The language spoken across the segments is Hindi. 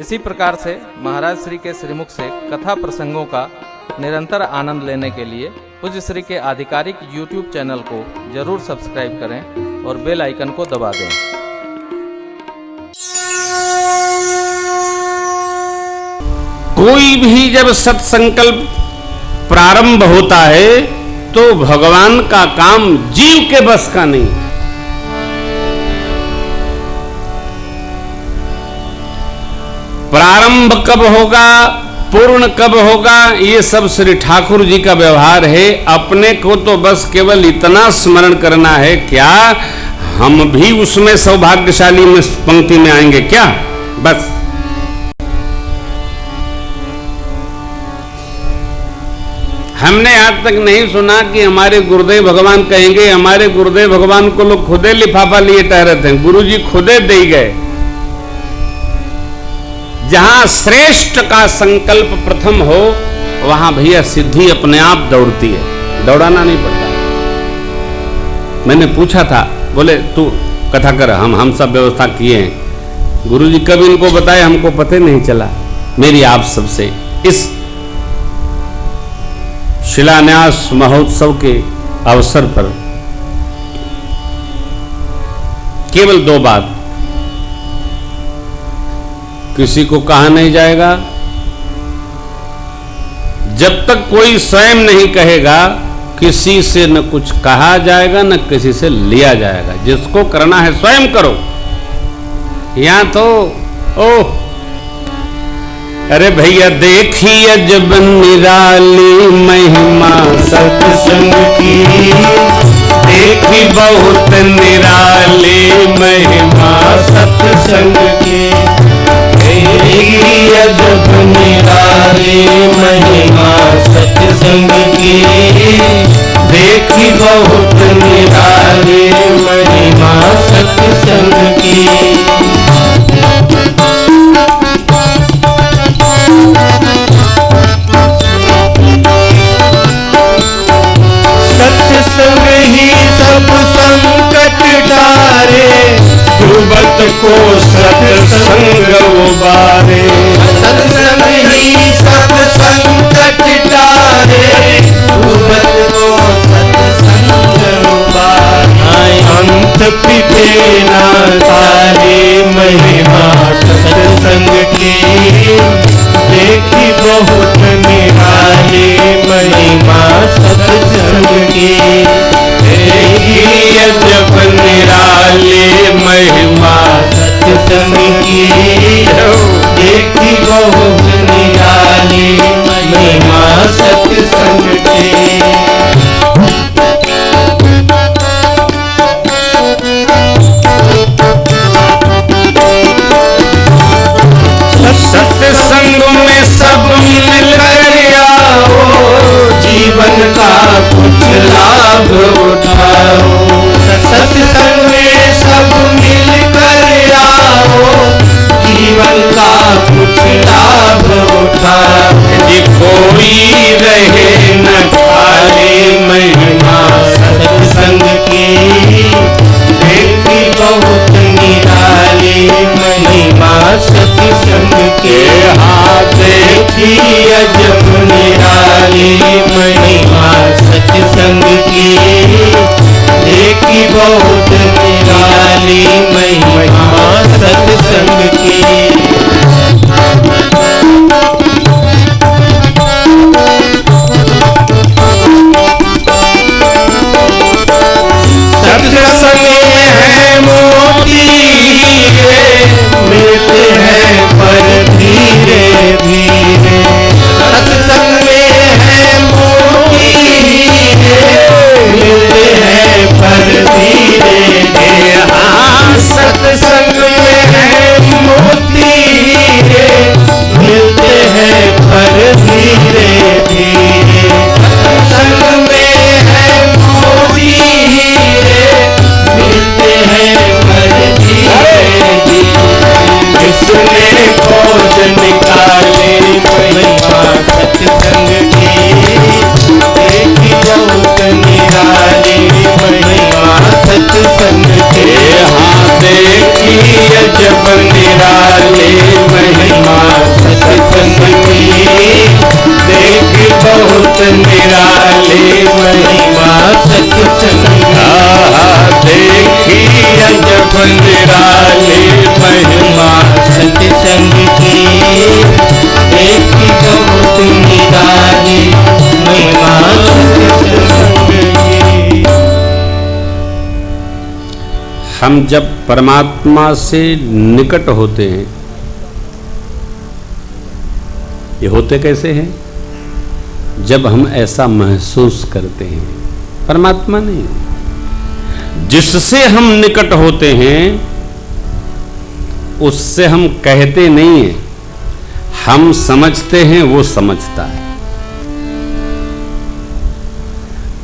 इसी प्रकार से महाराज श्री के श्रीमुख से कथा प्रसंगों का निरंतर आनंद लेने के लिए पूज्य श्री के आधिकारिक YouTube चैनल को जरूर सब्सक्राइब करें और बेल आइकन को दबा दें। कोई भी जब सत्संकल्प प्रारंभ होता है तो भगवान का काम जीव के बस का नहीं। प्रारंभ कब होगा, पूर्ण कब होगा, ये सब श्री ठाकुर जी का व्यवहार है। अपने को तो बस केवल इतना स्मरण करना है, क्या हम भी उसमें सौभाग्यशाली में पंक्ति में आएंगे क्या? बस हमने आज तक नहीं सुना कि हमारे गुरुदेव भगवान कहेंगे। हमारे गुरुदेव भगवान को लोग खुदे लिफाफा लिए टहरते हैं, गुरु जी खुदे दे गए। जहां श्रेष्ठ का संकल्प प्रथम हो वहां भैया सिद्धि अपने आप दौड़ती है, दौड़ाना नहीं पड़ता। मैंने पूछा था, बोले तू कथा कर, हम सब व्यवस्था किए हैं। गुरुजी कब इनको बताए हमको पता नहीं चला। मेरी आप सबसे इस शिलान्यास महोत्सव के अवसर पर केवल 2 बात, किसी को कहा नहीं जाएगा जब तक कोई स्वयं नहीं कहेगा, किसी से न कुछ कहा जाएगा न किसी से लिया जाएगा। जिसको करना है स्वयं करो। यहां तो ओह अरे भैया देखिए जब निराली महिमा सत्संग की, देखी बहुत निराली महिमा सत्संग की, देखिए जब निराली महिमा सत्संग की, देखी बहुत निराली महिमा सत्संग की। सत्संग ही सब संकट टारे, डूबत को सत्संग उबारे। सत्संग ही सब संकट टारे, डूबत को सत्संग उबारे। अंत पिते ना तारे महिमा सत्संग की, देखी बहुत निराली महिमा सत्संग की। देखी जब निराली महिमा सत्संग की, देखी बहुत निराली महिमा सत्संग की। सत्संग में सब मिलकर आओ, जीवन का कुछ लाभ उठाओ। सत्संग में सब मिलकर आओ, जीवन का कुछ लाभ उठाओ। यदि कोई रहे न खाली महिमा सत्संग की, देखी बहुत निराली महिमा सत्संग के। हाथ देखी अजब निराली महिमा सत्संग की, देखी बहुत निराली महिमा सत्संग की। सत्संग है मोती मिलते हैं पर धीरे धीरे। सत्संग में है मोती मिलते हैं पर धीरे धीरे। हाँ सत्संग निराली महिमा सत्संग देखी अजब निराली महिमा सत्संग की देखी बहुत निराली महिमा सत्संग की। हम जब परमात्मा से निकट होते हैं, ये होते कैसे हैं? जब हम ऐसा महसूस करते हैं, परमात्मा नहीं, जिससे हम निकट होते हैं उससे हम कहते नहीं हैं, हम समझते हैं, वो समझता है।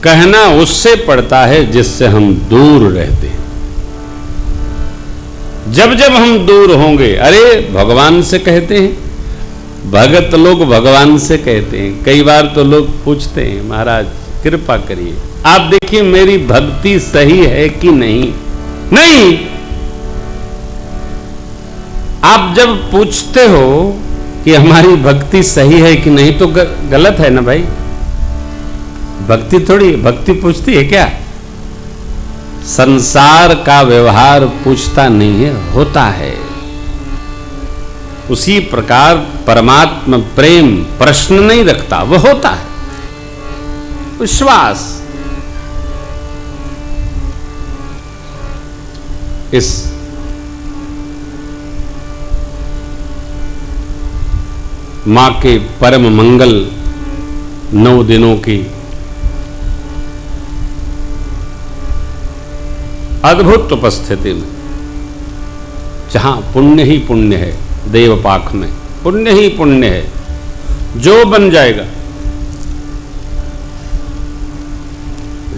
कहना उससे पड़ता है जिससे हम दूर रहते हैं। जब जब हम दूर होंगे, अरे भगवान से कहते हैं, भगत लोग भगवान से कहते हैं। कई बार तो लोग पूछते हैं, महाराज कृपा करिए, आप देखिए मेरी भक्ति सही है कि नहीं। नहीं, आप जब पूछते हो कि हमारी भक्ति सही है कि नहीं तो गलत है ना भाई। भक्ति थोड़ी, भक्ति पूछती है क्या? संसार का व्यवहार पूछता नहीं है, होता है। उसी प्रकार परमात्मा प्रेम प्रश्न नहीं रखता, वह होता है। विश्वास, इस मां के परम मंगल 9 दिनों की अद्भुत उपस्थिति में, जहां पुण्य ही पुण्य है, देवपाख में पुण्य ही पुण्य है, जो बन जाएगा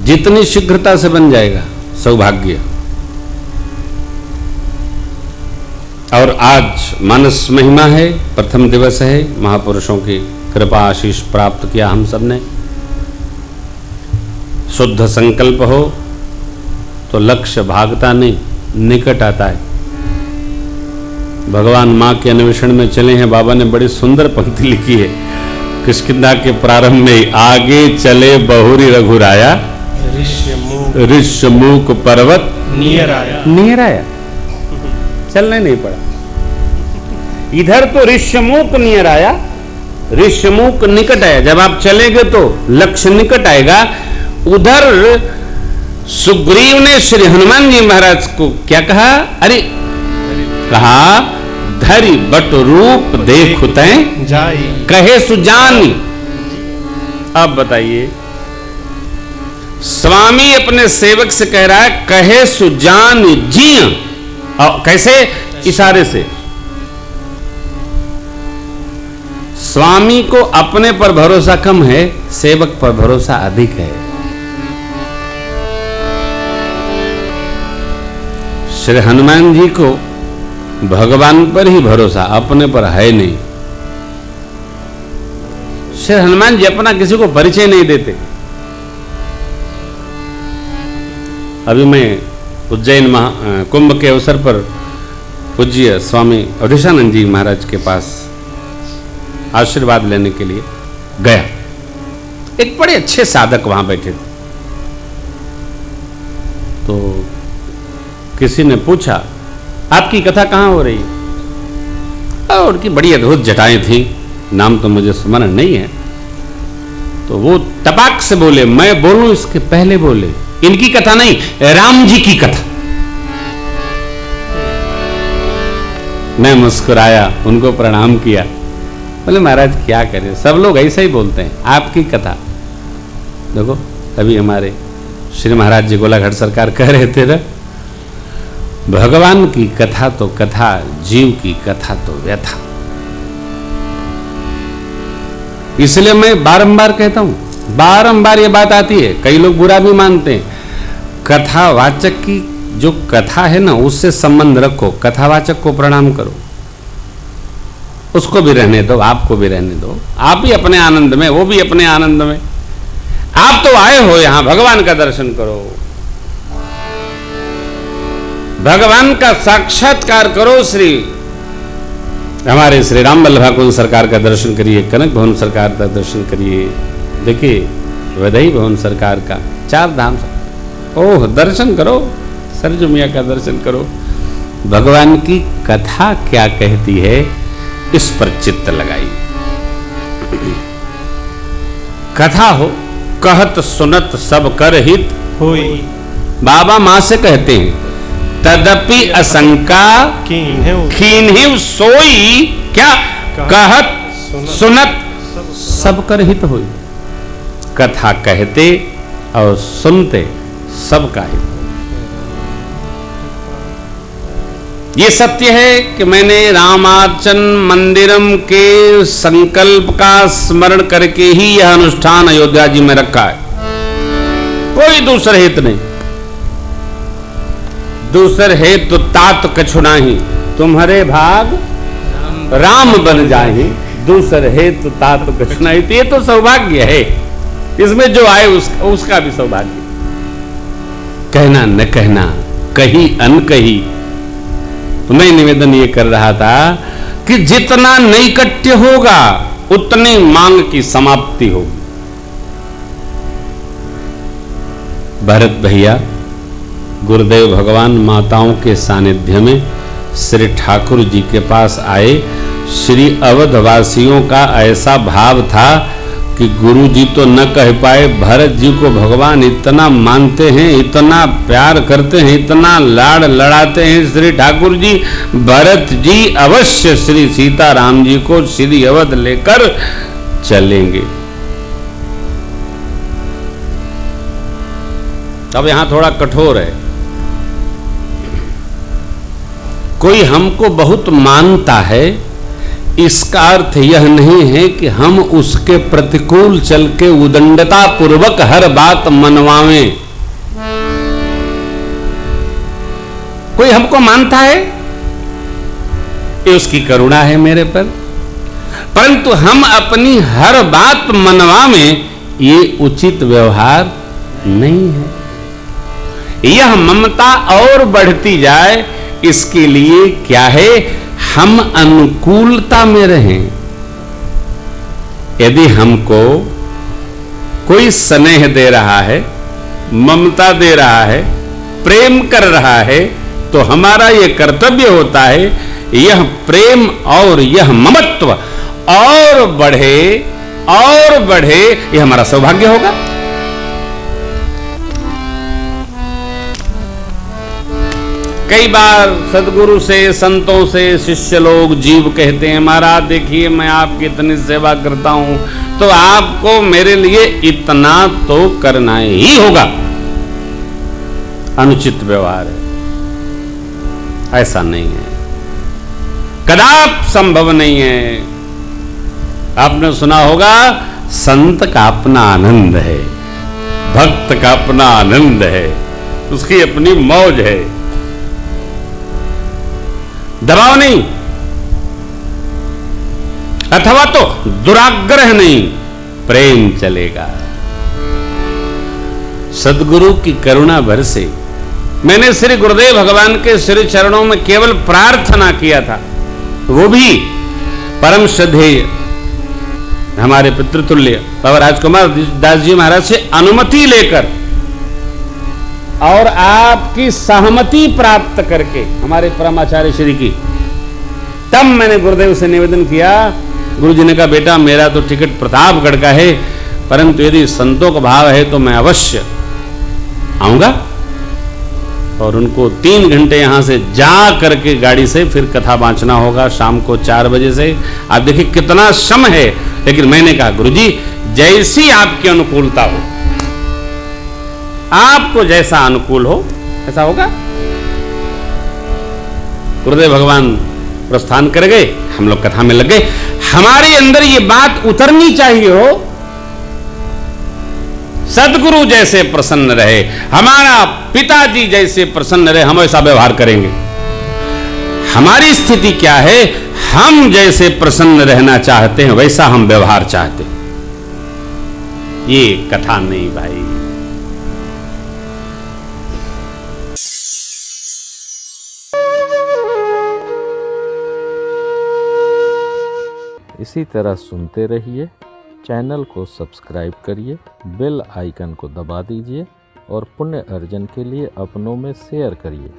जितनी शीघ्रता से बन जाएगा सौभाग्य। और आज मानस महिमा है, प्रथम दिवस है, महापुरुषों की कृपा आशीष प्राप्त किया हम सब ने। शुद्ध संकल्प हो तो लक्ष्य भागता नहीं, निकट आता है। भगवान मां के अन्वेषण में चले हैं। बाबा ने बड़ी सुंदर पंक्ति लिखी है किष्किंधा के प्रारंभ में, आगे चले बहुरी रघुराया, ऋष्यमूक पर्वत नियर आया। नियर आया, चलने नहीं पड़ा। इधर तो ऋष्यमूक नियर आया, ऋष्यमूक निकट आया। जब आप चलेंगे तो लक्ष्य निकट आएगा। उधर सुग्रीव ने श्री हनुमान जी महाराज को क्या कहा? अरे कहा, धरि बट रूप देखुतै जाई कहे सुजानी। अब बताइए, स्वामी अपने सेवक से कह रहा है कहे सुजान जी। और कैसे? इशारे से। स्वामी को अपने पर भरोसा कम है, सेवक पर भरोसा अधिक है। श्री हनुमान जी को भगवान पर ही भरोसा, अपने पर है नहीं। श्री हनुमान जी अपना किसी को परिचय नहीं देते। अभी मैं उज्जैन कुंभ के अवसर पर पूज्य स्वामी अवधेशानंद जी महाराज के पास आशीर्वाद लेने के लिए गया। एक बड़े अच्छे साधक वहां बैठे थे। तो किसी ने पूछा, आपकी कथा कहाँ हो रही है? और उनकी बड़ी अद्भुत जटाएं थी, नाम तो मुझे स्मरण नहीं है। तो वो टपाक से बोले, मैं बोलूं इसके पहले बोले, इनकी कथा नहीं, राम जी की कथा। मैं मुस्कुराया, उनको प्रणाम किया, बोले महाराज क्या करें, सब लोग ऐसे ही बोलते हैं, आपकी कथा। देखो अभी हमारे श्री महाराज जी गोलाघाट सरकार कह रहे थे ना, भगवान की कथा तो कथा, जीव की कथा तो व्यथा। इसलिए मैं बारंबार कहता हूं, बारंबार ये बात आती है, कई लोग बुरा भी मानते हैं। कथावाचक की जो कथा है ना, उससे संबंध रखो, कथावाचक को प्रणाम करो, उसको भी रहने दो, आपको भी रहने दो। आप भी अपने आनंद में, वो भी अपने आनंद में। आप तो आए हो यहां, भगवान का दर्शन करो, भगवान का साक्षात्कार करो। हमारे श्री राम वल्लभाकुंज सरकार का दर्शन करिए, कनक भवन सरकार का दर्शन करिए, देखिए वैदेही भवन सरकार का 4 धाम से ओह दर्शन करो, सरजू मियाँ का दर्शन करो। भगवान की कथा क्या कहती है इस पर चित्त लगाइए। कथा हो कहत सुनत सब कर हित होई बाबा माँ से कहते हैं तदपि असंका कीन्हु खीन्हिव सोई क्या कहत सुनत सब कर हित होई। कथा कहते और सुनते सबका हित। ये सत्य है कि मैंने रामार्चन मंदिरम के संकल्प का स्मरण करके ही यह अनुष्ठान अयोध्या जी में रखा है, कोई दूसरे हित नहीं। दूसर हेतु तो तात कछु नाही, तुम्हारे भाग राम बन जाए, दूसर हेतु तो तात कछु नाही। ये तो सौभाग्य है, इसमें जो आए उसका भी सौभाग्य। कहना न कहना कही अनकही। तो मैं निवेदन ये कर रहा था कि जितना नैकट्य होगा उतनी मांग की समाप्ति होगी। भरत भैया गुरुदेव भगवान माताओं के सानिध्य में श्री ठाकुर जी के पास आए। श्री अवधवासियों का ऐसा भाव था कि गुरु जी तो न कह पाए, भरत जी को भगवान इतना मानते हैं, इतना प्यार करते हैं, इतना लाड़ लड़ाते हैं श्री ठाकुर जी। भरत जी अवश्य श्री सीताराम जी को श्री अवध लेकर चलेंगे। अब यहां थोड़ा कठोर है। कोई हमको बहुत मानता है, इसका अर्थ यह नहीं है कि हम उसके प्रतिकूल चल के उदंडता पूर्वक हर बात मनवावें। कोई हमको मानता है, ये उसकी करुणा है मेरे पर, परंतु हम अपनी हर बात मनवावें ये उचित व्यवहार नहीं है। यह ममता और बढ़ती जाए, इसके लिए क्या है, हम अनुकूलता में रहें। यदि हमको कोई स्नेह दे रहा है, ममता दे रहा है, प्रेम कर रहा है, तो हमारा यह कर्तव्य होता है यह प्रेम और यह ममत्व और बढ़े, यह हमारा सौभाग्य होगा। कई बार सदगुरु से, संतों से शिष्य लोग, जीव कहते हैं महाराज देखिए मैं आपकी इतनी सेवा करता हूं तो आपको मेरे लिए इतना तो करना ही होगा। अनुचित व्यवहार है, ऐसा नहीं है, कदापि संभव नहीं है। आपने सुना होगा संत का अपना आनंद है, भक्त का अपना आनंद है, उसकी अपनी मौज है, दबाव नहीं, अथवा तो दुराग्रह नहीं, प्रेम चलेगा। सदगुरु की करुणा भर से मैंने श्री गुरुदेव भगवान के श्री चरणों में केवल प्रार्थना किया था, वो भी परम श्रद्धेय हमारे पितृतुल्य बाबा राजकुमार दास जी महाराज से अनुमति लेकर और आपकी सहमति प्राप्त करके हमारे परमाचार्य श्री की, तब मैंने गुरुदेव से निवेदन किया। गुरुजी ने कहा बेटा मेरा तो टिकट प्रतापगढ़ का है, परंतु यदि संतों का भाव है तो मैं अवश्य आऊंगा। और उनको 3 घंटे यहां से जा करके गाड़ी से फिर कथा बांचना होगा शाम को 4 बजे से। आप देखिए कितना श्रम है, लेकिन मैंने कहा गुरुजी जैसी आपकी अनुकूलता हो, आपको जैसा अनुकूल हो ऐसा होगा। गुरुदेव भगवान प्रस्थान कर गए, हम लोग कथा में लग गए। हमारे अंदर ये बात उतरनी चाहिए हो, सदगुरु जैसे प्रसन्न रहे, हमारा पिताजी जैसे प्रसन्न रहे, हम ऐसा व्यवहार करेंगे। हमारी स्थिति क्या है, हम जैसे प्रसन्न रहना चाहते हैं वैसा हम व्यवहार चाहते हैं। ये कथा नहीं भाई। इसी तरह सुनते रहिए, चैनल को सब्सक्राइब करिए, बेल आइकन को दबा दीजिए और पुण्य अर्जन के लिए अपनों में शेयर करिए।